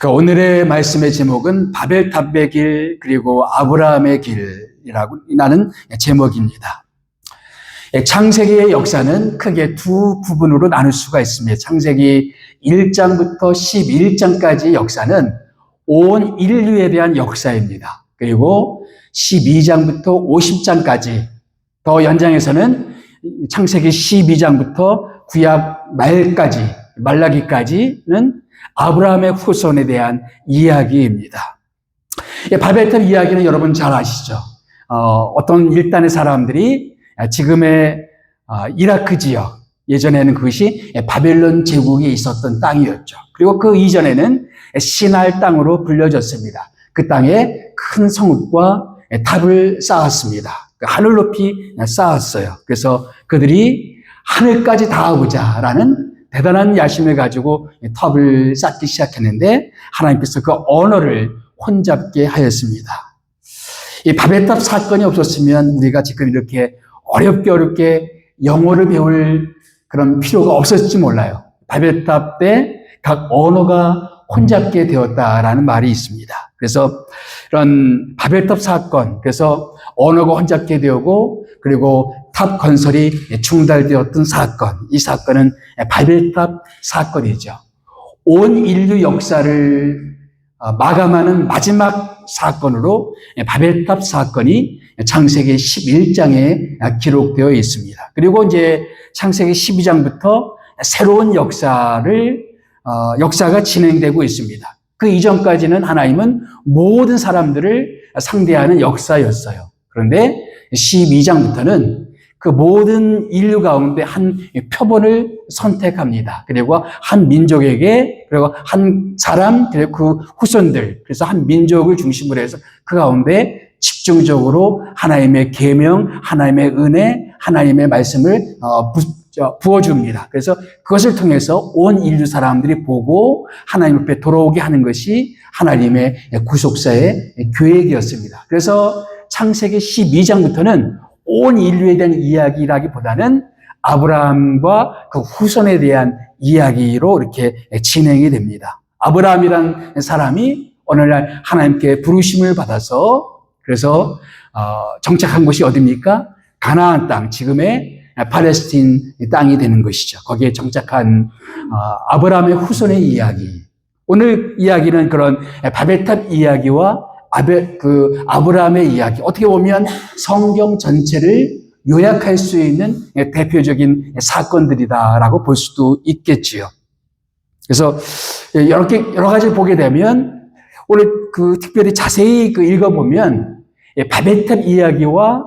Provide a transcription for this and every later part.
오늘의 말씀의 제목은 바벨탑의 길 그리고 아브라함의 길이라고 나는 제목입니다. 창세기의 역사는 크게 두 부분으로 나눌 수가 있습니다. 창세기 1장부터 11장까지의 역사는 온 인류에 대한 역사입니다. 그리고 12장부터 50장까지 더 연장해서는 창세기 12장부터 구약 말까지 말라기까지는 아브라함의 후손에 대한 이야기입니다. 바벨탑 이야기는 여러분 잘 아시죠? 어떤 일단의 사람들이 지금의 이라크 지역, 예전에는 그것이 바벨론 제국이 있었던 땅이었죠. 그리고 그 이전에는 시날 땅으로 불려졌습니다. 그 땅에 큰 성읍과 탑을 쌓았습니다. 하늘 높이 쌓았어요. 그래서 그들이 하늘까지 닿아보자라는 대단한 야심을 가지고 탑을 쌓기 시작했는데 하나님께서 그 언어를 혼잡게 하였습니다. 이 바벨탑 사건이 없었으면 우리가 지금 이렇게 어렵게 영어를 배울 그런 필요가 없었을지 몰라요. 바벨탑 때 각 언어가 혼잡게 되었다라는 말이 있습니다. 그래서 이런 바벨탑 사건, 그래서 언어가 혼잡게 되고 그리고 탑 건설이 중단되었던 사건, 이 사건은 바벨탑 사건이죠. 온 인류 역사를 마감하는 마지막 사건으로 바벨탑 사건이 창세기 11장에 기록되어 있습니다. 그리고 이제 창세기 12장부터 새로운 역사가 진행되고 있습니다. 그 이전까지는 하나님은 모든 사람들을 상대하는 역사였어요. 그런데 12장부터는 그 모든 인류 가운데 한 표본을 선택합니다. 그리고 한 민족에게, 그리고 한 사람, 그리고 그 후손들, 그래서 한 민족을 중심으로 해서 그 가운데 집중적으로 하나님의 계명, 하나님의 은혜, 하나님의 말씀을 부어줍니다. 그래서 그것을 통해서 온 인류 사람들이 보고 하나님 앞에 돌아오게 하는 것이 하나님의 구속사의 계획이었습니다. 그래서 창세기 12장부터는 온 인류에 대한 이야기라기보다는 아브라함과 그 후손에 대한 이야기로 이렇게 진행이 됩니다. 아브라함이란 사람이 오늘날 하나님께 부르심을 받아서 그래서 정착한 곳이 어디입니까? 가나안 땅, 지금의 팔레스틴 땅이 되는 것이죠. 거기에 정착한 아브라함의 후손의 이야기. 오늘 이야기는 그런 바벨탑 이야기와 아브라함의 이야기. 어떻게 보면 성경 전체를 요약할 수 있는 대표적인 사건들이다라고 볼 수도 있겠지요. 그래서 여러 가지를 보게 되면 오늘 특별히 자세히 읽어보면 바벨탑 이야기와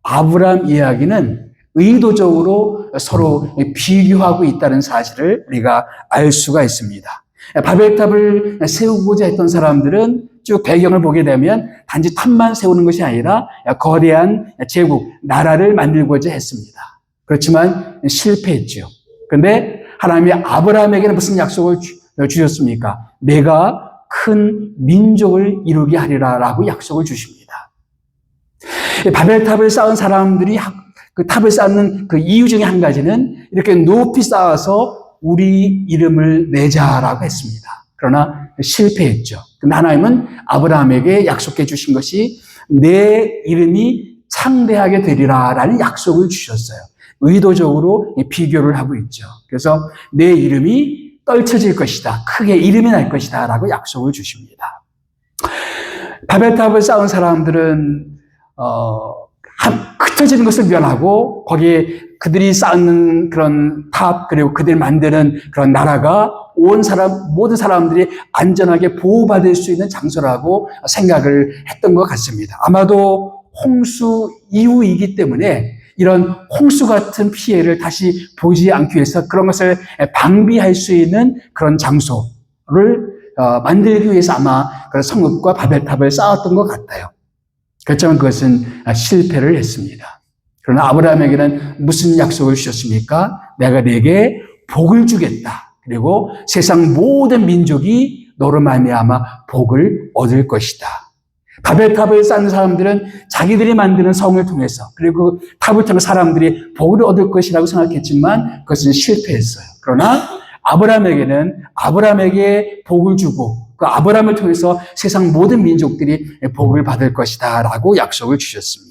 아브라함 이야기는 의도적으로 서로 비교하고 있다는 사실을 우리가 알 수가 있습니다. 바벨탑을 세우고자 했던 사람들은 쭉 배경을 보게 되면 단지 탑만 세우는 것이 아니라 거대한 제국, 나라를 만들고자 했습니다. 그렇지만 실패했죠. 그런데 하나님이 아브라함에게는 무슨 약속을 주셨습니까? 내가 큰 민족을 이루게 하리라라고 약속을 주십니다. 바벨탑을 쌓은 사람들이 그 탑을 쌓는 그 이유 중에 한 가지는 이렇게 높이 쌓아서 우리 이름을 내자라고 했습니다. 그러나 실패했죠. 근데 하나님은 아브라함에게 약속해 주신 것이 내 이름이 창대하게 되리라라는 약속을 주셨어요. 의도적으로 비교를 하고 있죠. 그래서 내 이름이 떨쳐질 것이다. 크게 이름이 날 것이다 라고 약속을 주십니다. 바벨탑을 쌓은 사람들은 흩어지는 것을 면하고 거기에 그들이 쌓는 그런 탑 그리고 그들이 만드는 그런 나라가 모든 사람들이 안전하게 보호받을 수 있는 장소라고 생각을 했던 것 같습니다. 아마도 홍수 이후이기 때문에 이런 홍수 같은 피해를 다시 보지 않기 위해서 그런 것을 방비할 수 있는 그런 장소를 만들기 위해서 아마 그런 성읍과 바벨탑을 쌓았던 것 같아요. 그렇지만 그것은 실패를 했습니다. 그러나 아브라함에게는 무슨 약속을 주셨습니까? 내가 네게 복을 주겠다. 그리고 세상 모든 민족이 너로 말미암아 복을 얻을 것이다. 바벨탑을 쌓는 사람들은 자기들이 만드는 성을 통해서 그리고 그 탑을 통해 사람들이 복을 얻을 것이라고 생각했지만 그것은 실패했어요. 그러나 아브라함에게는 아브라함에게 복을 주고 그 아브라함을 통해서 세상 모든 민족들이 복을 받을 것이다 라고 약속을 주셨습니다.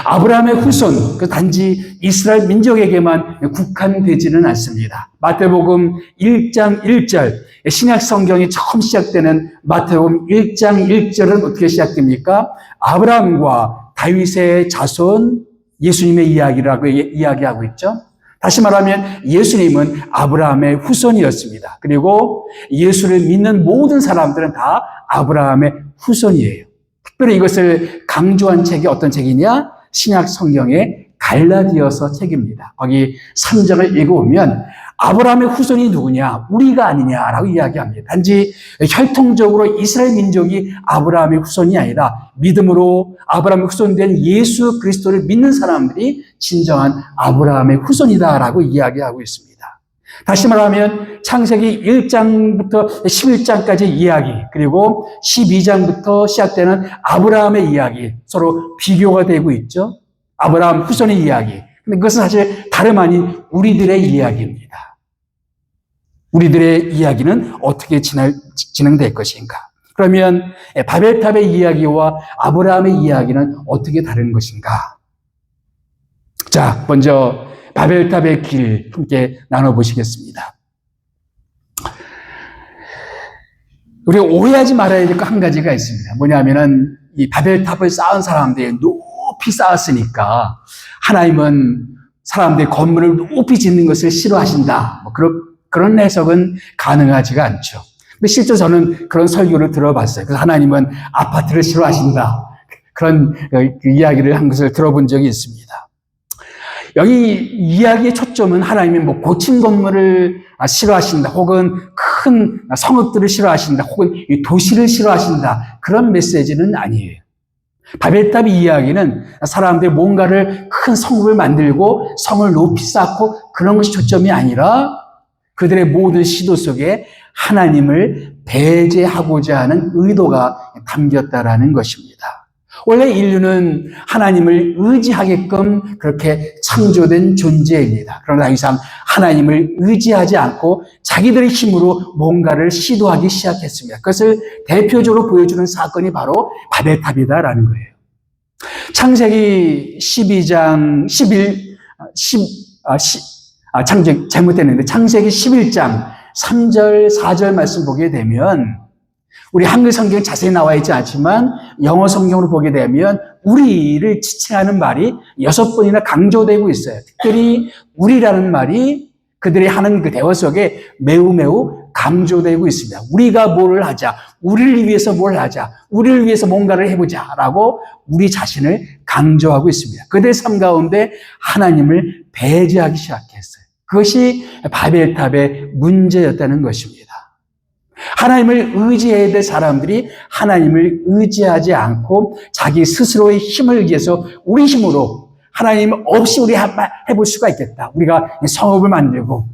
아브라함의 후손, 그 단지 이스라엘 민족에게만 국한되지는 않습니다. 마태복음 1장 1절, 신약 성경이 처음 시작되는 마태복음 1장 1절은 어떻게 시작됩니까? 아브라함과 다윗의 자손, 예수님의 이야기라고 이야기하고 있죠. 다시 말하면 예수님은 아브라함의 후손이었습니다. 그리고 예수를 믿는 모든 사람들은 다 아브라함의 후손이에요. 특별히 이것을 강조한 책이 어떤 책이냐? 신약 성경의 갈라디아서 책입니다. 거기 3장을 읽어보면 아브라함의 후손이 누구냐? 우리가 아니냐라고 이야기합니다. 단지 혈통적으로 이스라엘 민족이 아브라함의 후손이 아니라 믿음으로 아브라함의 후손된 예수 그리스도를 믿는 사람들이 진정한 아브라함의 후손이다라고 이야기하고 있습니다. 다시 말하면 창세기 1장부터 11장까지 이야기, 그리고 12장부터 시작되는 아브라함의 이야기, 서로 비교가 되고 있죠. 아브라함 후손의 이야기. 근데 그것은 사실 다름 아닌 우리들의 이야기입니다. 우리들의 이야기는 어떻게 진행될 것인가? 그러면 바벨탑의 이야기와 아브라함의 이야기는 어떻게 다른 것인가? 자, 먼저 바벨탑의 길 함께 나눠보시겠습니다. 우리가 오해하지 말아야 될 거 한 가지가 있습니다. 뭐냐면은 이 바벨탑을 쌓은 사람들이 높이 쌓았으니까 하나님은 사람들이 건물을 높이 짓는 것을 싫어하신다. 그런 해석은 가능하지가 않죠. 근데 실제 저는 그런 설교를 들어봤어요. 그래서 하나님은 아파트를 싫어하신다. 그런 이야기를 한 것을 들어본 적이 있습니다. 여기 이야기의 초점은 하나님이 고층 건물을 싫어하신다, 혹은 큰 성읍들을 싫어하신다, 혹은 이 도시를 싫어하신다, 그런 메시지는 아니에요. 바벨탑 이야기는 사람들이 뭔가를 큰 성읍을 만들고 성을 높이 쌓고 그런 것이 초점이 아니라 그들의 모든 시도 속에 하나님을 배제하고자 하는 의도가 담겼다라는 것입니다. 원래 인류는 하나님을 의지하게끔 그렇게 창조된 존재입니다. 그러나 더 이상 하나님을 의지하지 않고 자기들의 힘으로 뭔가를 시도하기 시작했습니다. 그것을 대표적으로 보여주는 사건이 바로 바벨탑이다라는 거예요. 창세기 12장 11, 잘못됐는데 창세기 11장 3절, 4절 말씀 보게 되면 우리 한글 성경에 자세히 나와 있지 않지만 영어 성경으로 보게 되면 우리를 지칭하는 말이 6번이나 강조되고 있어요. 특별히 우리라는 말이 그들이 하는 그 대화 속에 매우 강조되고 있습니다. 우리가 뭘 하자, 우리를 위해서 뭘 하자, 우리를 위해서 뭔가를 해보자라고 우리 자신을 강조하고 있습니다. 그들의 삶 가운데 하나님을 배제하기 시작했어요. 그것이 바벨탑의 문제였다는 것입니다. 하나님을 의지해야 될 사람들이 하나님을 의지하지 않고 자기 스스로의 힘을 위해서 우리 힘으로 하나님 없이 우리 해볼 수가 있겠다. 우리가 성읍을 만들고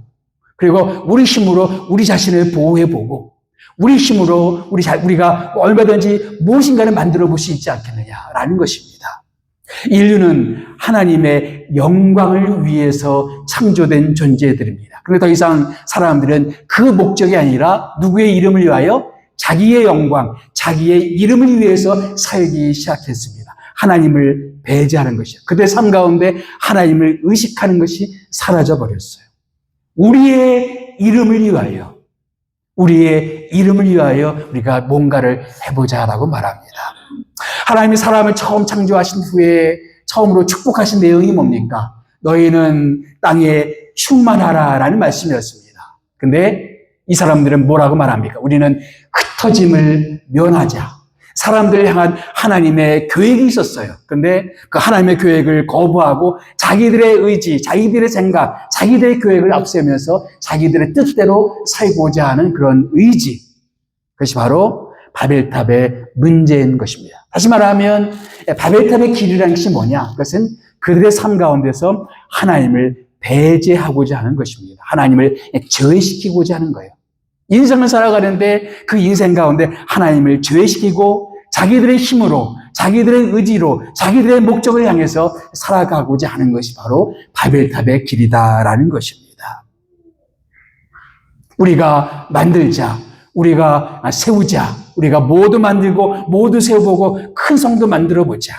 그리고 우리 힘으로 우리 자신을 보호해보고 우리 힘으로 우리가 얼마든지 무엇인가를 만들어 볼 수 있지 않겠느냐라는 것입니다. 인류는 하나님의 영광을 위해서 창조된 존재들입니다. 그런데 더 이상 사람들은 그 목적이 아니라 누구의 이름을 위하여? 자기의 영광, 자기의 이름을 위해서 살기 시작했습니다. 하나님을 배제하는 것이요. 그들의 삶 가운데 하나님을 의식하는 것이 사라져버렸어요. 우리의 이름을 위하여 우리가 뭔가를 해보자라고 말합니다. 하나님이 사람을 처음 창조하신 후에 처음으로 축복하신 내용이 뭡니까? 너희는 땅에 충만하라라는 말씀이었습니다. 근데 이 사람들은 뭐라고 말합니까? 우리는 흩어짐을 면하자. 사람들을 향한 하나님의 계획이 있었어요. 근데 그 하나님의 계획을 거부하고 자기들의 의지, 자기들의 생각, 자기들의 계획을 앞세우면서 자기들의 뜻대로 살고자 하는 그런 의지. 그것이 바로 바벨탑의 문제인 것입니다. 다시 말하면 바벨탑의 길이라는 것이 뭐냐? 그것은 그들의 삶 가운데서 하나님을 배제하고자 하는 것입니다. 하나님을 제외시키고자 하는 거예요. 인생을 살아가는데 그 인생 가운데 하나님을 제외시키고 자기들의 힘으로, 자기들의 의지로, 자기들의 목적을 향해서 살아가고자 하는 것이 바로 바벨탑의 길이다라는 것입니다. 우리가 만들자, 우리가 세우자. 우리가 모두 만들고 모두 세워보고 큰 성도 만들어보자.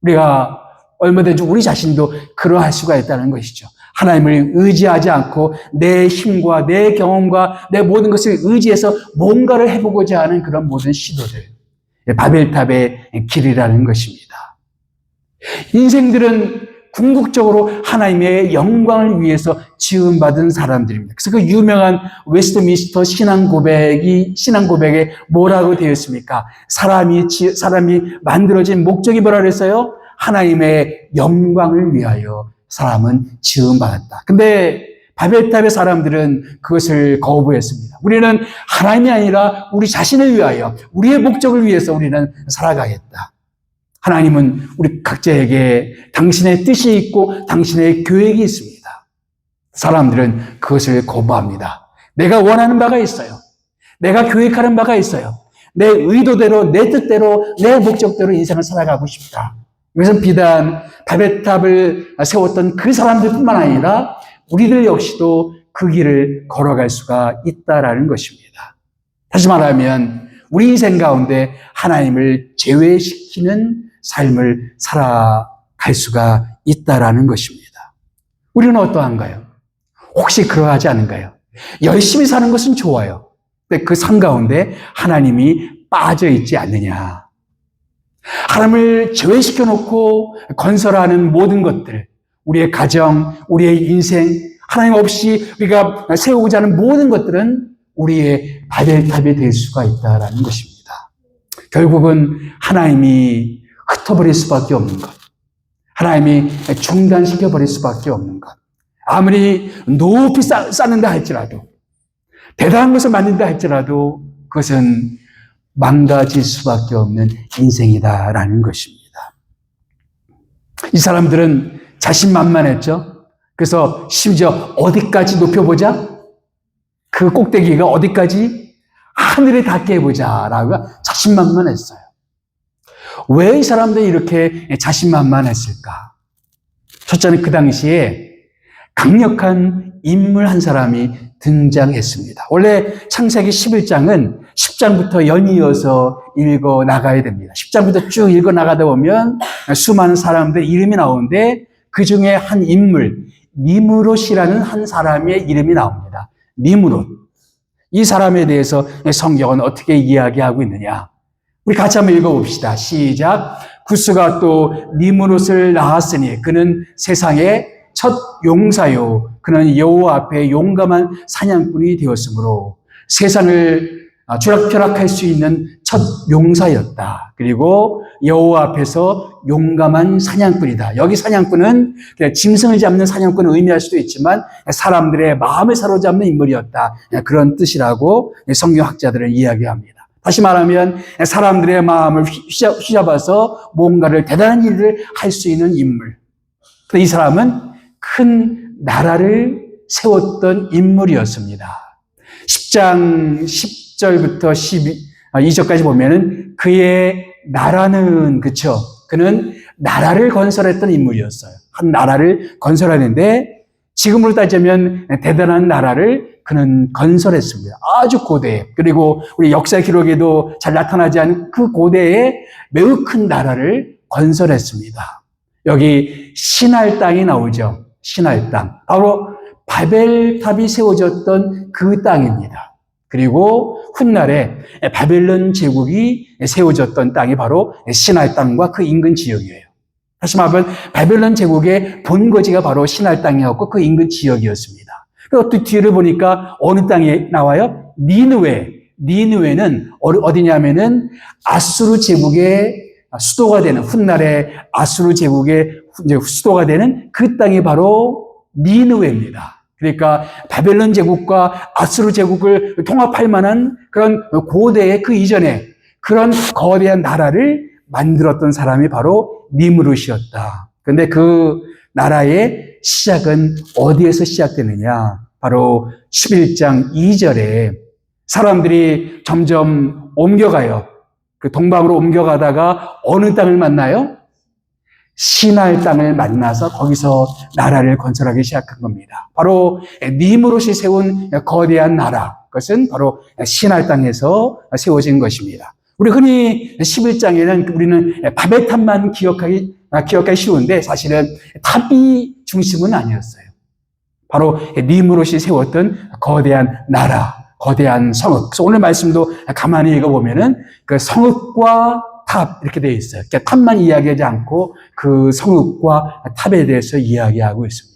우리가 얼마든지 우리 자신도 그러할 수가 있다는 것이죠. 하나님을 의지하지 않고 내 힘과 내 경험과 내 모든 것을 의지해서 뭔가를 해보고자 하는 그런 모든 시도들. 바벨탑의 길이라는 것입니다. 인생들은 궁극적으로 하나님의 영광을 위해서 지음받은 사람들입니다. 그래서 그 유명한 웨스트민스터 신앙 고백에 뭐라고 되어 있습니까? 사람이 만들어진 목적이 뭐라 그랬어요? 하나님의 영광을 위하여 사람은 지음받았다. 근데 바벨탑의 사람들은 그것을 거부했습니다. 우리는 하나님이 아니라 우리 자신을 위하여, 우리의 목적을 위해서 우리는 살아가겠다. 하나님은 우리 각자에게 당신의 뜻이 있고 당신의 계획이 있습니다. 사람들은 그것을 거부합니다. 내가 원하는 바가 있어요. 내가 계획하는 바가 있어요. 내 의도대로, 내 뜻대로, 내 목적대로 인생을 살아가고 싶다. 이것은 비단 바벨탑을 세웠던 그 사람들뿐만 아니라 우리들 역시도 그 길을 걸어갈 수가 있다라는 것입니다. 다시 말하면 우리 인생 가운데 하나님을 제외시키는 삶을 살아갈 수가 있다라는 것입니다. 우리는 어떠한가요? 혹시 그러하지 않은가요? 열심히 사는 것은 좋아요. 근데 그 삶 가운데 하나님이 빠져 있지 않느냐. 하나님을 제외시켜 놓고 건설하는 모든 것들, 우리의 가정, 우리의 인생, 하나님 없이 우리가 세우고자 하는 모든 것들은 우리의 바벨탑이 될 수가 있다라는 것입니다. 결국은 하나님이 흩어버릴 수밖에 없는 것, 하나님이 중단시켜버릴 수밖에 없는 것, 아무리 높이 쌓는다 할지라도, 대단한 것을 만든다 할지라도 그것은 망가질 수밖에 없는 인생이다라는 것입니다. 이 사람들은 자신만만했죠. 그래서 심지어 어디까지 높여보자? 그 꼭대기가 어디까지? 하늘에 닿게 해보자라고 자신만만했어요. 왜 이 사람들이 이렇게 자신만만했을까? 첫째는 그 당시에 강력한 인물 한 사람이 등장했습니다. 원래 창세기 11장은 10장부터 연이어서 읽어 나가야 됩니다. 10장부터 쭉 읽어 나가다 보면 수많은 사람들의 이름이 나오는데 그 중에 한 인물, 니므롯이라는 한 사람의 이름이 나옵니다. 니므롯. 이 사람에 대해서 성경은 어떻게 이야기하고 있느냐? 우리 같이 한번 읽어봅시다. 시작. 구스가 또 니므롯을 낳았으니 그는 세상의 첫 용사요. 그는 여호와 앞에 용감한 사냥꾼이 되었으므로 세상을 쥐락펴락할 수 있는 첫 용사였다. 그리고 여호와 앞에서 용감한 사냥꾼이다. 여기 사냥꾼은 그냥 짐승을 잡는 사냥꾼을 의미할 수도 있지만 사람들의 마음을 사로잡는 인물이었다. 그런 뜻이라고 성경학자들은 이야기합니다. 다시 말하면 사람들의 마음을 휘잡아서 뭔가를 대단한 일을 할 수 있는 인물. 이 사람은 큰 나라를 세웠던 인물이었습니다. 10장 10절부터 12절까지 보면은 그의 나라는, 그쵸? 그는 나라를 건설했던 인물이었어요. 한 나라를 건설하는데 지금으로 따지면 대단한 나라를 그는 건설했습니다. 아주 고대. 그리고 우리 역사 기록에도 잘 나타나지 않은 그 고대에 매우 큰 나라를 건설했습니다. 여기 시날 땅이 나오죠. 시날 땅. 바로 바벨탑이 세워졌던 그 땅입니다. 그리고 훗날에 바벨론 제국이 세워졌던 땅이 바로 시날 땅과 그 인근 지역이에요. 다시 말하면 바벨론 제국의 본거지가 바로 시날 땅이었고 그 인근 지역이었습니다. 또 뒤를 보니까 어느 땅이 나와요? 니느웨. 니느웨는 어디냐면은 아수르 제국의 수도가 되는, 훗날에 아수르 제국의 수도가 되는 그 땅이 바로 니느웨입니다. 그러니까 바벨론 제국과 아수르 제국을 통합할 만한 그런 고대의 그 이전에 그런 거대한 나라를 만들었던 사람이 바로 니므롯이었다. 그런데 그 나라의 시작은 어디에서 시작되느냐? 바로 11장 2절에 사람들이 점점 옮겨가요. 그 동방으로 옮겨가다가 어느 땅을 만나요? 시날 땅을 만나서 거기서 나라를 건설하기 시작한 겁니다. 바로 니므롯이 세운 거대한 나라, 그것은 바로 시날 땅에서 세워진 것입니다. 우리 흔히 11장에는 우리는 바벨 탑만 기억하기 쉬운데 사실은 탑이 중심은 아니었어요. 바로 니므롯이 세웠던 거대한 나라, 거대한 성읍. 그래서 오늘 말씀도 가만히 읽어보면은 그 성읍과 탑 이렇게 되어 있어요. 그러니까 탑만 이야기하지 않고 그 성읍과 탑에 대해서 이야기하고 있습니다.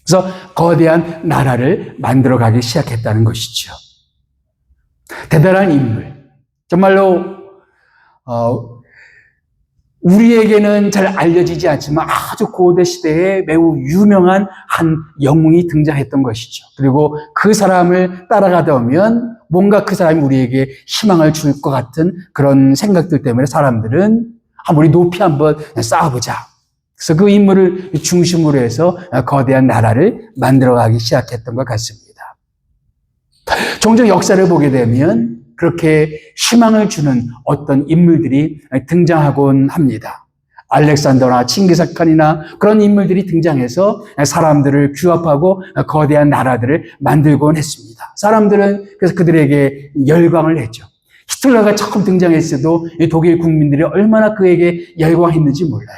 그래서 거대한 나라를 만들어가기 시작했다는 것이죠. 대단한 인물. 정말로 우리에게는 잘 알려지지 않지만 아주 고대 시대에 매우 유명한 한 영웅이 등장했던 것이죠. 그리고 그 사람을 따라가다 보면 뭔가 그 사람이 우리에게 희망을 줄 것 같은 그런 생각들 때문에 사람들은 우리 높이 한번 쌓아보자. 그래서 그 인물을 중심으로 해서 거대한 나라를 만들어가기 시작했던 것 같습니다. 종종 역사를 보게 되면 그렇게 희망을 주는 어떤 인물들이 등장하곤 합니다. 알렉산더나 칭기스칸이나 그런 인물들이 등장해서 사람들을 규합하고 거대한 나라들을 만들곤 했습니다. 사람들은 그래서 그들에게 열광을 했죠. 히틀러가 처음 등장했을 때도 독일 국민들이 얼마나 그에게 열광했는지 몰라요.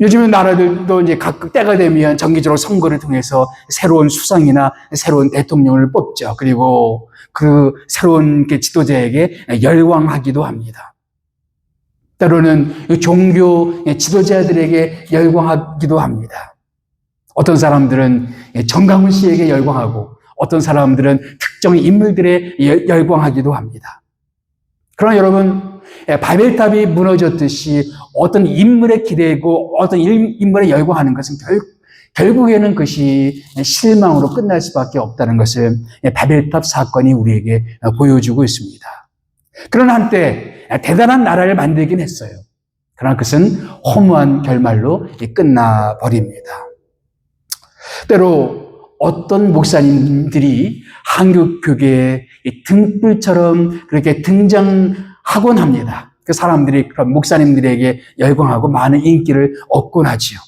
요즘은 나라들도 이제 각 때가 되면 정기적으로 선거를 통해서 새로운 수상이나 새로운 대통령을 뽑죠. 그리고 그 새로운 지도자에게 열광하기도 합니다. 때로는 종교 지도자들에게 열광하기도 합니다. 어떤 사람들은 정강훈 씨에게 열광하고 어떤 사람들은 특정 인물들에 열광하기도 합니다. 그러나 여러분, 바벨탑이 무너졌듯이 어떤 인물에 기대고 어떤 인물에 열광하는 것은 결국에는 그것이 실망으로 끝날 수밖에 없다는 것을 바벨탑 사건이 우리에게 보여주고 있습니다. 그러나 한때 대단한 나라를 만들긴 했어요. 그러나 그것은 허무한 결말로 끝나버립니다. 때로 어떤 목사님들이 한국 교계에 등불처럼 그렇게 등장하곤 합니다. 그 사람들이 그런 목사님들에게 열광하고 많은 인기를 얻곤 하지요.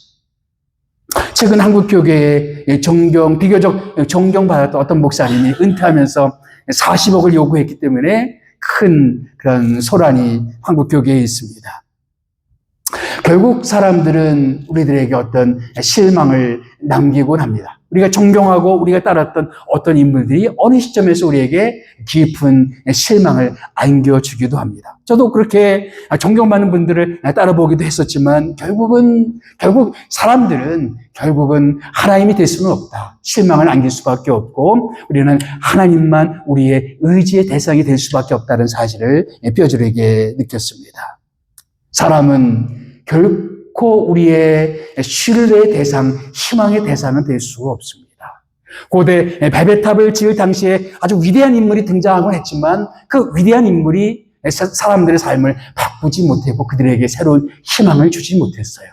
최근 한국 교계에 비교적 존경받았던 어떤 목사님이 은퇴하면서 40억을 요구했기 때문에 큰 그런 소란이 한국 교계에 있습니다. 결국 사람들은 우리들에게 어떤 실망을 남기곤 합니다. 우리가 존경하고 우리가 따랐던 어떤 인물들이 어느 시점에서 우리에게 깊은 실망을 안겨주기도 합니다. 저도 그렇게 존경받는 분들을 따라보기도 했었지만 결국 사람들은 하나님이 될 수는 없다. 실망을 안길 수밖에 없고 우리는 하나님만 우리의 의지의 대상이 될 수밖에 없다는 사실을 뼈저리게 느꼈습니다. 사람은 결코 우리의 신뢰의 대상, 희망의 대상은 될 수가 없습니다. 고대 바벨탑을 지을 당시에 아주 위대한 인물이 등장하곤 했지만 그 위대한 인물이 사람들의 삶을 바꾸지 못했고 그들에게 새로운 희망을 주지 못했어요.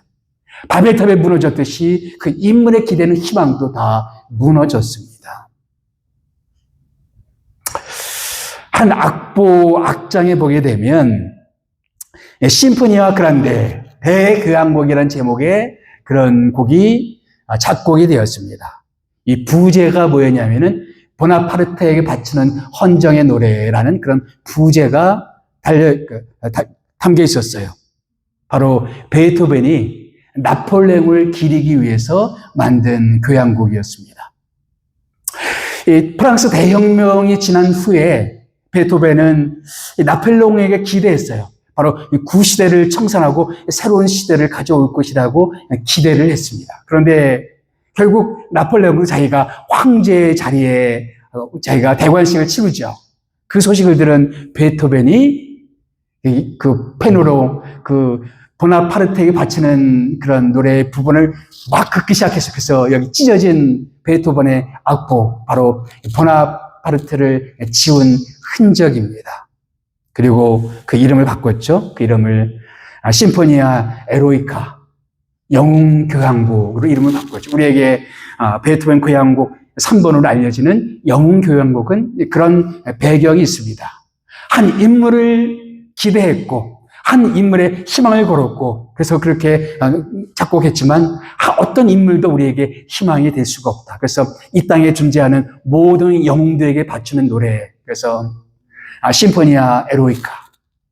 바벨탑이 무너졌듯이 그 인물에 기대는 희망도 다 무너졌습니다. 한 악장에 보게 되면 심포니아 그란데 대교향곡이라는 제목의 그런 곡이 작곡이 되었습니다. 이 부제가 뭐였냐면은 보나파르트에게 바치는 헌정의 노래라는 그런 부제가 담겨 있었어요. 바로 베토벤이 나폴레옹을 기리기 위해서 만든 교향곡이었습니다. 이 프랑스 대혁명이 지난 후에 베토벤은 나폴레옹에게 기대했어요. 바로 구시대를 청산하고 새로운 시대를 가져올 것이라고 기대를 했습니다. 그런데 결국 나폴레옹은 자기가 황제의 자리에 자기가 대관식을 치르죠. 그 소식을 들은 베토벤이 그 페노로 보나파르트에게 바치는 그런 노래 부분을 막 긋기 시작했어요. 그래서 여기 찢어진 베토벤의 악보, 바로 보나파르트를 지운 흔적입니다. 그리고 그 이름을 바꿨죠. 그 이름을 심포니아 에로이카, 영웅 교향곡으로 이름을 바꿨죠. 우리에게 베토벤 교향곡 3번으로 알려지는 영웅 교향곡은 그런 배경이 있습니다. 한 인물을 기대했고 한 인물의 희망을 걸었고, 그래서 그렇게 작곡했지만 어떤 인물도 우리에게 희망이 될 수가 없다. 그래서 이 땅에 존재하는 모든 영웅들에게 바치는 노래. 그래서 심포니아 에로이카.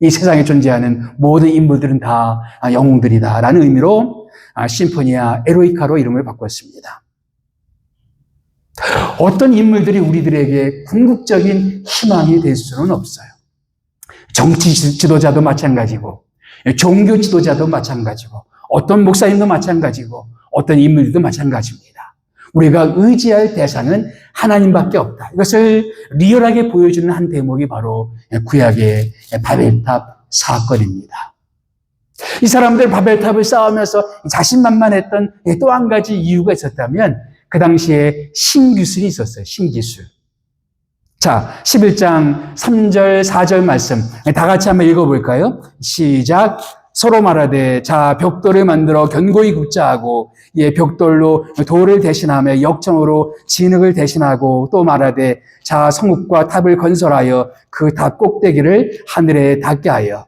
이 세상에 존재하는 모든 인물들은 다 영웅들이다라는 의미로 심포니아 에로이카로 이름을 바꿨습니다. 어떤 인물들이 우리들에게 궁극적인 희망이 될 수는 없어요. 정치 지도자도 마찬가지고, 종교 지도자도 마찬가지고, 어떤 목사님도 마찬가지고, 어떤 인물들도 마찬가지입니다. 우리가 의지할 대상은 하나님밖에 없다. 이것을 리얼하게 보여주는 한 대목이 바로 구약의 바벨탑 사건입니다. 이 사람들 바벨탑을 쌓으면서 자신만만했던 또 한 가지 이유가 있었다면 그 당시에 신기술이 있었어요. 신기술. 자, 11장 3절, 4절 말씀 다 같이 한번 읽어볼까요? 시작. 서로 말하되 자 벽돌을 만들어 견고히 굽자 하고 벽돌로 돌을 대신하며 역청으로 진흙을 대신하고 또 말하되 자 성읍과 탑을 건설하여 그 탑 꼭대기를 하늘에 닿게 하여.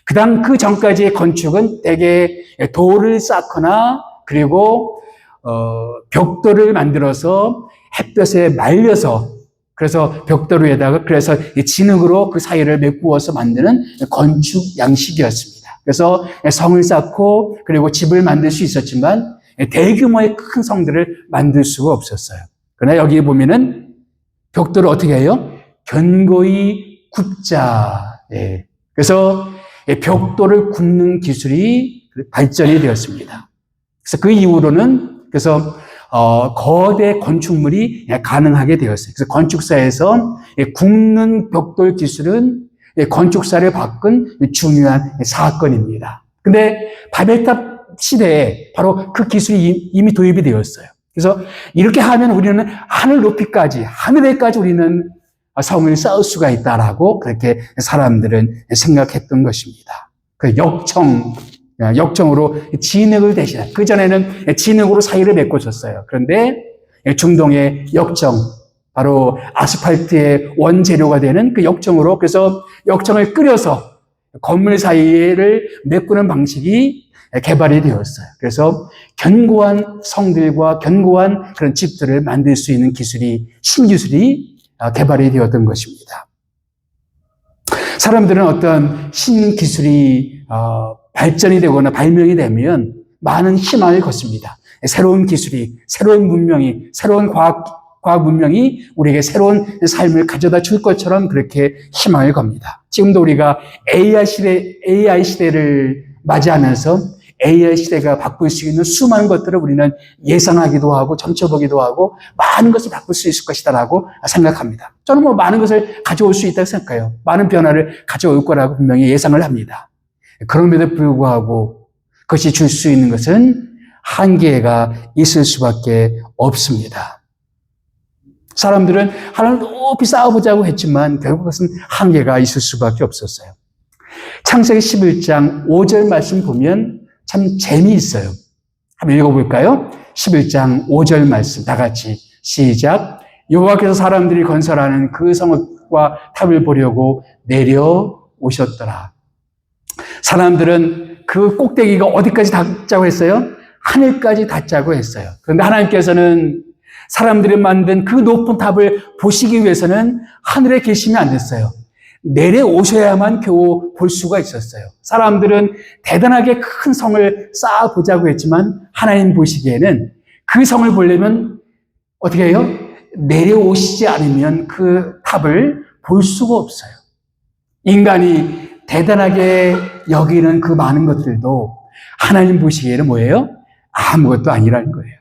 그 전까지의 건축은 대개 돌을 쌓거나 그리고 벽돌을 만들어서 햇볕에 말려서 그래서 벽돌 위에다가 그래서 진흙으로 그 사이를 메꾸어서 만드는 건축 양식이었습니다. 그래서 성을 쌓고 그리고 집을 만들 수 있었지만 대규모의 큰 성들을 만들 수가 없었어요. 그러나 여기 보면은 벽돌을 어떻게 해요? 견고히 굽자. 예. 그래서 벽돌을 굽는 기술이 발전이 되었습니다. 그래서 그 이후로는 거대 건축물이 가능하게 되었어요. 그래서 건축사에서 굽는 벽돌 기술은 건축사를 바꾼 중요한 사건입니다. 근데 바벨탑 시대에 바로 그 기술이 이미 도입이 되었어요. 그래서 이렇게 하면 우리는 하늘 높이까지, 하늘에까지 우리는 성을 쌓을 수가 있다라고 그렇게 사람들은 생각했던 것입니다. 그 역청으로 진흙을 대신한, 그전에는 진흙으로 사이를 메꿔줬어요. 그런데 중동의 역청, 바로 아스팔트의 원재료가 되는 그 역청으로, 그래서 역청을 끓여서 건물 사이를 메꾸는 방식이 개발이 되었어요. 그래서 견고한 성들과 견고한 그런 집들을 만들 수 있는 신기술이 개발이 되었던 것입니다. 사람들은 어떤 신기술이 발전이 되거나 발명이 되면 많은 희망을 걷습니다. 새로운 기술이, 새로운 문명이, 새로운 과학 문명이 우리에게 새로운 삶을 가져다 줄 것처럼 그렇게 희망을 겁니다. 지금도 우리가 AI 시대를 맞이하면서 AI 시대가 바꿀 수 있는 수많은 것들을 우리는 예상하기도 하고 점쳐보기도 하고 많은 것을 바꿀 수 있을 것이다라고 생각합니다. 저는 많은 것을 가져올 수 있다고 생각해요. 많은 변화를 가져올 거라고 분명히 예상을 합니다. 그럼에도 불구하고 그것이 줄 수 있는 것은 한계가 있을 수밖에 없습니다. 사람들은 하나님을 높이 쌓아보자고 했지만 결국 그것은 한계가 있을 수밖에 없었어요. 창세기 11장 5절 말씀 보면 참 재미있어요. 한번 읽어볼까요? 11장 5절 말씀 다 같이 시작. 여호와께서 사람들이 건설하는 그 성읍과 탑을 보려고 내려오셨더라. 사람들은 그 꼭대기가 어디까지 닿자고 했어요? 하늘까지 닿자고 했어요. 그런데 하나님께서는 사람들이 만든 그 높은 탑을 보시기 위해서는 하늘에 계시면 안 됐어요. 내려오셔야만 겨우 볼 수가 있었어요. 사람들은 대단하게 큰 성을 쌓아보자고 했지만 하나님 보시기에는 그 성을 보려면 어떻게 해요? 내려오시지 않으면 그 탑을 볼 수가 없어요. 인간이 대단하게 여기는 그 많은 것들도 하나님 보시기에는 뭐예요? 아무것도 아니라는 거예요.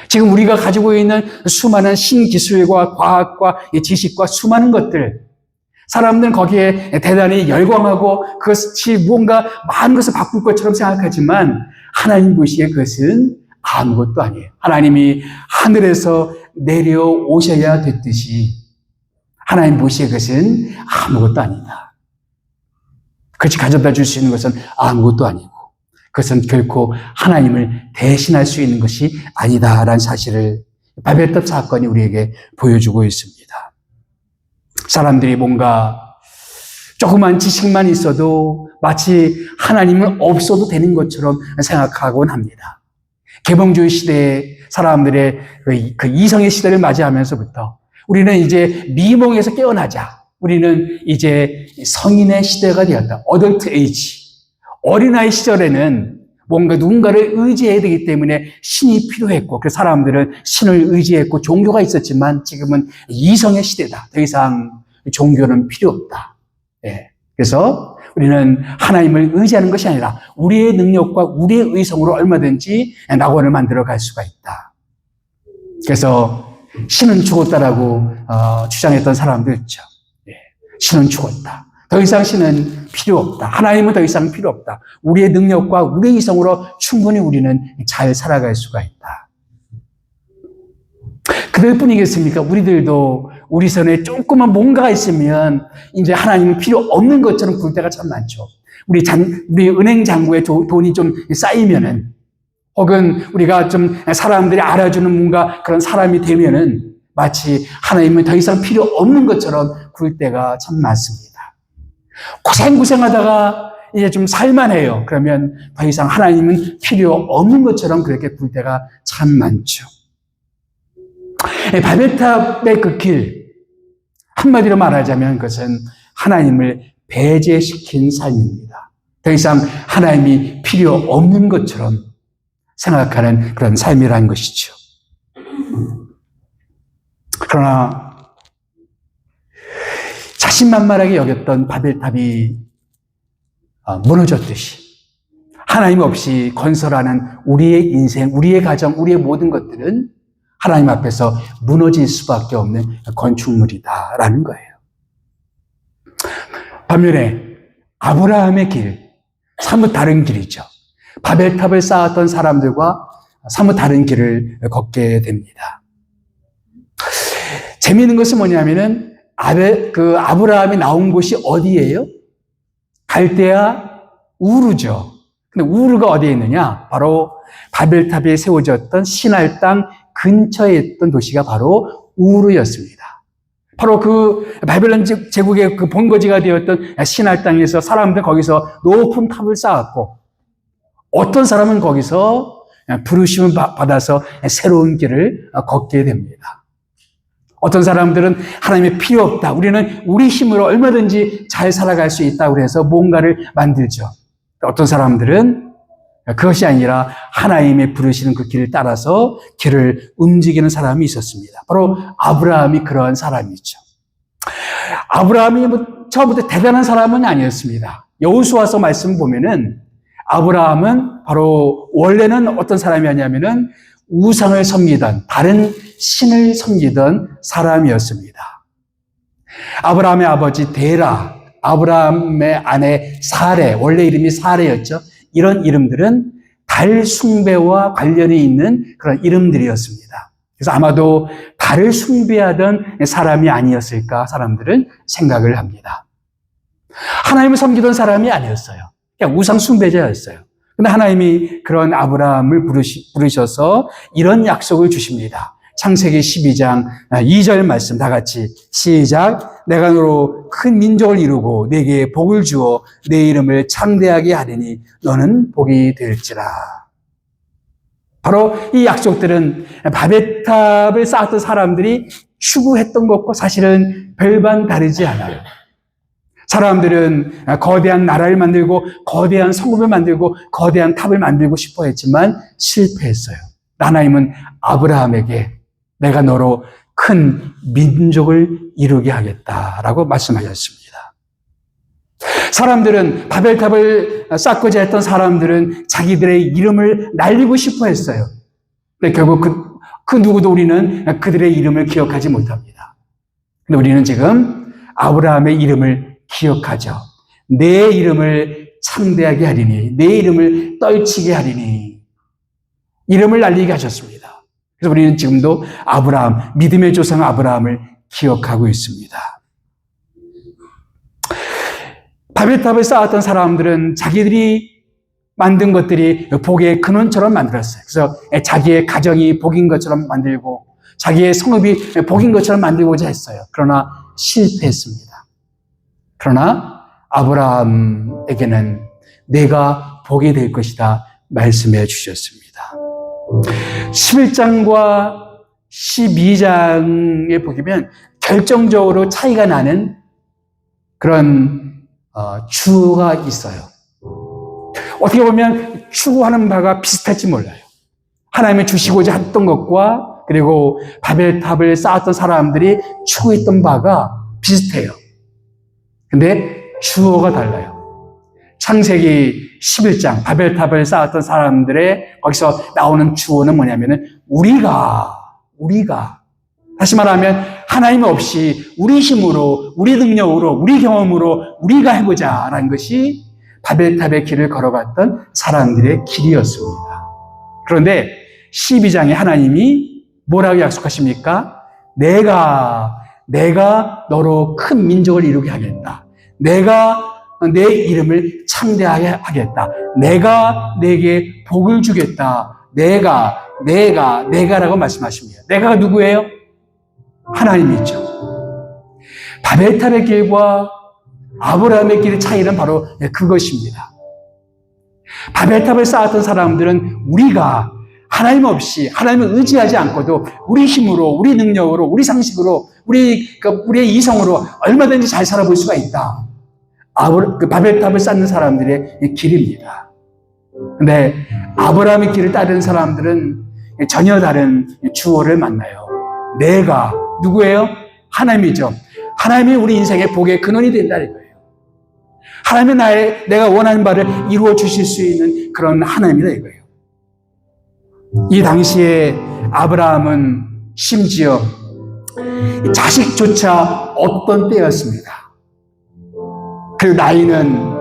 지금 우리가 가지고 있는 수많은 신기술과 과학과 지식과 수많은 것들, 사람들은 거기에 대단히 열광하고 그것이 무언가 많은 것을 바꿀 것처럼 생각하지만 하나님 보시기에 그것은 아무것도 아니에요. 하나님이 하늘에서 내려오셔야 됐듯이 하나님 보시기에 그것은 아무것도 아니다. 그것이 가져다 줄 수 있는 것은 아무것도 아니고 그것은 결코 하나님을 대신할 수 있는 것이 아니다라는 사실을 바벨탑 사건이 우리에게 보여주고 있습니다. 사람들이 뭔가 조그만 지식만 있어도 마치 하나님은 없어도 되는 것처럼 생각하곤 합니다. 계몽주의 시대에 사람들의 그 이성의 시대를 맞이하면서부터 우리는 이제 미몽에서 깨어나자. 우리는 이제 성인의 시대가 되었다. 어덜트 에이지. 어린아이 시절에는 뭔가 누군가를 의지해야 되기 때문에 신이 필요했고, 그 사람들은 신을 의지했고 종교가 있었지만 지금은 이성의 시대다. 더 이상 종교는 필요 없다. 예. 그래서 우리는 하나님을 의지하는 것이 아니라 우리의 능력과 우리의 의성으로 얼마든지 낙원을 만들어 갈 수가 있다. 그래서 신은 죽었다라고 주장했던 사람도 있죠. 예. 신은 죽었다. 더 이상 신은 필요 없다. 하나님은 더 이상 필요 없다. 우리의 능력과 우리의 이성으로 충분히 우리는 잘 살아갈 수가 있다. 그럴 뿐이겠습니까? 우리들도 우리 손에 조그만 뭔가가 있으면 이제 하나님은 필요 없는 것처럼 굴 때가 참 많죠. 우리 은행 잔고에 돈이 좀 쌓이면은, 혹은 우리가 좀 사람들이 알아주는 뭔가 그런 사람이 되면은 마치 하나님은 더 이상 필요 없는 것처럼 굴 때가 참 많습니다. 고생하다가 이제 좀 살만해요. 그러면 더 이상 하나님은 필요 없는 것처럼 그렇게 굴 때가 참 많죠. 바벨탑의 그 길, 한마디로 말하자면 그것은 하나님을 배제시킨 삶입니다. 더 이상 하나님이 필요 없는 것처럼 생각하는 그런 삶이라는 것이죠. 그러나 자신만만하게 여겼던 바벨탑이 무너졌듯이 하나님 없이 건설하는 우리의 인생, 우리의 가정, 우리의 모든 것들은 하나님 앞에서 무너질 수밖에 없는 건축물이다라는 거예요. 반면에 아브라함의 길, 사뭇 다른 길이죠. 바벨탑을 쌓았던 사람들과 사뭇 다른 길을 걷게 됩니다. 재미있는 것은 뭐냐면은 아브라함이 나온 곳이 어디예요? 갈대아 우르죠. 근데 우르가 어디에 있느냐? 바로 바벨탑에 세워졌던 시날 땅 근처에 있던 도시가 바로 우르였습니다. 바로 그 바벨론 제국의 그 본거지가 되었던 시날 땅에서 사람들 거기서 높은 탑을 쌓았고, 어떤 사람은 거기서 부르심을 받아서 새로운 길을 걷게 됩니다. 어떤 사람들은 하나님의 필요 없다. 우리는 우리 힘으로 얼마든지 잘 살아갈 수 있다고 해서 뭔가를 만들죠. 어떤 사람들은 그것이 아니라 하나님의 부르시는 그 길을 따라서 길을 움직이는 사람이 있었습니다. 바로 아브라함이 그러한 사람이죠. 아브라함이 처음부터 대단한 사람은 아니었습니다. 여호수아서 말씀 보면은 아브라함은 바로 원래는 어떤 사람이었냐면은 우상을 섬기던, 다른 신을 섬기던 사람이었습니다. 아브라함의 아버지 데라, 아브라함의 아내 사레, 원래 이름이 사레였죠. 이런 이름들은 달 숭배와 관련이 있는 그런 이름들이었습니다. 그래서 아마도 달을 숭배하던 사람이 아니었을까 사람들은 생각을 합니다. 하나님을 섬기던 사람이 아니었어요. 그냥 우상 숭배자였어요. 근데 하나님이 그런 아브라함을 부르셔서 이런 약속을 주십니다. 창세기 12장 2절 말씀 다 같이 시작. 내가 너로 큰 민족을 이루고 네게 복을 주어 내 이름을 창대하게 하리니 너는 복이 될지라. 바로 이 약속들은 바벨탑을 쌓았던 사람들이 추구했던 것과 사실은 별반 다르지 않아요. 사람들은 거대한 나라를 만들고 거대한 성읍을 만들고 거대한 탑을 만들고 싶어 했지만 실패했어요. 하나님은 아브라함에게 내가 너로 큰 민족을 이루게 하겠다라고 말씀하셨습니다. 사람들은 바벨탑을 쌓고자 했던 사람들은 자기들의 이름을 날리고 싶어 했어요. 근데 결국 그 누구도 우리는 그들의 이름을 기억하지 못합니다. 근데 우리는 지금 아브라함의 이름을 기억하죠. 내 이름을 창대하게 하리니, 내 이름을 떨치게 하리니, 이름을 날리게 하셨습니다. 그래서 우리는 지금도 아브라함, 믿음의 조상 아브라함을 기억하고 있습니다. 바벨탑을 쌓았던 사람들은 자기들이 만든 것들이 복의 근원처럼 만들었어요. 그래서 자기의 가정이 복인 것처럼 만들고 자기의 성읍이 복인 것처럼 만들고자 했어요. 그러나 실패했습니다. 그러나 아브라함에게는 내가 복이 될 것이다 말씀해 주셨습니다. 11장과 12장에 보면 결정적으로 차이가 나는 그런 추구가 있어요. 어떻게 보면 추구하는 바가 비슷할지 몰라요. 하나님이 주시고자 했던 것과 그리고 바벨탑을 쌓았던 사람들이 추구했던 바가 비슷해요. 근데 주어가 달라요. 창세기 11장 바벨탑을 쌓았던 사람들의 거기서 나오는 주어는 뭐냐면은 우리가 다시 말하면 하나님 없이 우리 힘으로 우리 능력으로 우리 경험으로 우리가 해보자라는 것이 바벨탑의 길을 걸어갔던 사람들의 길이었습니다. 그런데 12장에 하나님이 뭐라고 약속하십니까? 내가 너로 큰 민족을 이루게 하겠다. 내가 내 이름을 창대하게 하겠다. 내가 내게 복을 주겠다. 내가라고 말씀하십니다. 내가가 누구예요? 하나님이죠. 바벨탑의 길과 아브라함의 길의 차이는 바로 그것입니다. 바벨탑을 쌓았던 사람들은 우리가 하나님 없이, 하나님을 의지하지 않고도 우리 힘으로, 우리 능력으로, 우리 상식으로, 우리의 이성으로 얼마든지 잘 살아볼 수가 있다. 바벨탑을 쌓는 사람들의 길입니다. 근데 아브라함의 길을 따르는 사람들은 전혀 다른 주어를 만나요. 내가 누구예요? 하나님이죠. 하나님이 우리 인생의 복의 근원이 된다는 거예요. 하나님이 내가 원하는 바를 이루어 주실 수 있는 그런 하나님이다 이거예요. 이 당시에 아브라함은 심지어 자식조차 없던 때였습니다. 그리고 나이는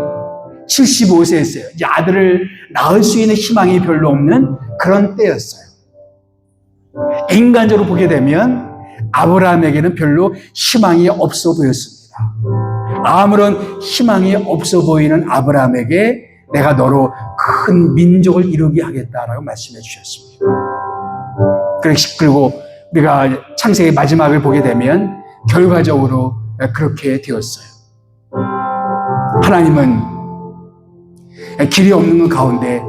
75세였어요. 이제 아들을 낳을 수 있는 희망이 별로 없는 그런 때였어요. 인간적으로 보게 되면 아브라함에게는 별로 희망이 없어 보였습니다. 아무런 희망이 없어 보이는 아브라함에게 내가 너로 큰 민족을 이루게 하겠다라고 말씀해 주셨습니다. 그리고 우리가 창세기 마지막을 보게 되면 결과적으로 그렇게 되었어요. 하나님은 길이 없는 가운데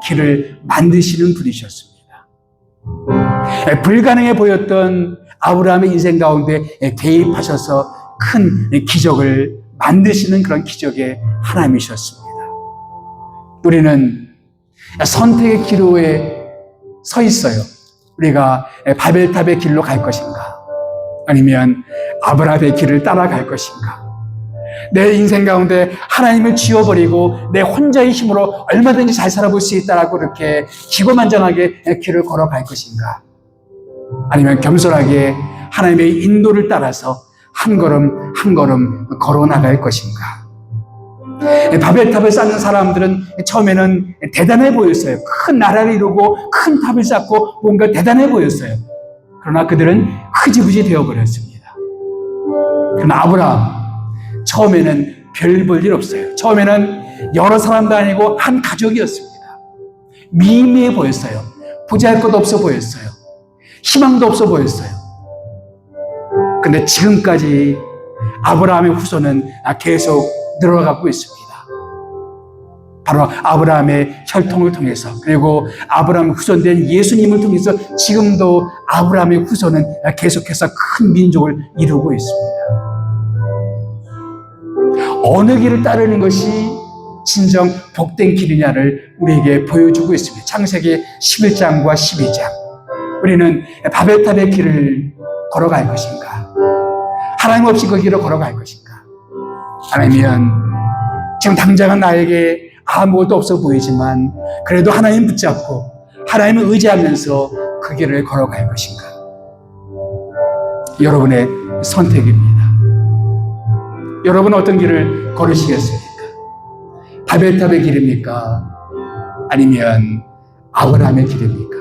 길을 만드시는 분이셨습니다. 불가능해 보였던 아브라함의 인생 가운데 개입하셔서 큰 기적을 만드시는 그런 기적의 하나님이셨습니다. 우리는 선택의 기로에 서 있어요. 우리가 바벨탑의 길로 갈 것인가? 아니면 아브라함의 길을 따라갈 것인가? 내 인생 가운데 하나님을 지워버리고 내 혼자의 힘으로 얼마든지 잘 살아볼 수 있다라고 이렇게 기고만장하게 길을 걸어갈 것인가? 아니면 겸손하게 하나님의 인도를 따라서 한 걸음 한 걸음 걸어 나갈 것인가? 바벨탑을 쌓는 사람들은 처음에는 대단해 보였어요. 큰 나라를 이루고 큰 탑을 쌓고 뭔가 대단해 보였어요. 그러나 그들은 흐지부지 되어버렸습니다. 그러나 아브라함 처음에는 별 볼 일 없어요. 처음에는 여러 사람도 아니고 한 가족이었습니다. 미미해 보였어요. 보잘것 없어 보였어요. 희망도 없어 보였어요. 근데 지금까지 아브라함의 후손은 계속 늘어가고 있습니다. 바로 아브라함의 혈통을 통해서 그리고 아브라함의 후손된 예수님을 통해서 지금도 아브라함의 후손은 계속해서 큰 민족을 이루고 있습니다. 어느 길을 따르는 것이 진정 복된 길이냐를 우리에게 보여주고 있습니다. 창세기 11장과 12장. 우리는 바벨탑의 길을 걸어갈 것인가? 하나님 없이 그 길을 걸어갈 것인가? 아니면 지금 당장은 나에게 아무것도 없어 보이지만 그래도 하나님 붙잡고 하나님을 의지하면서 그 길을 걸어갈 것인가? 여러분의 선택입니다. 여러분은 어떤 길을 걸으시겠습니까? 바벨탑의 길입니까? 아니면 아브라함의 길입니까?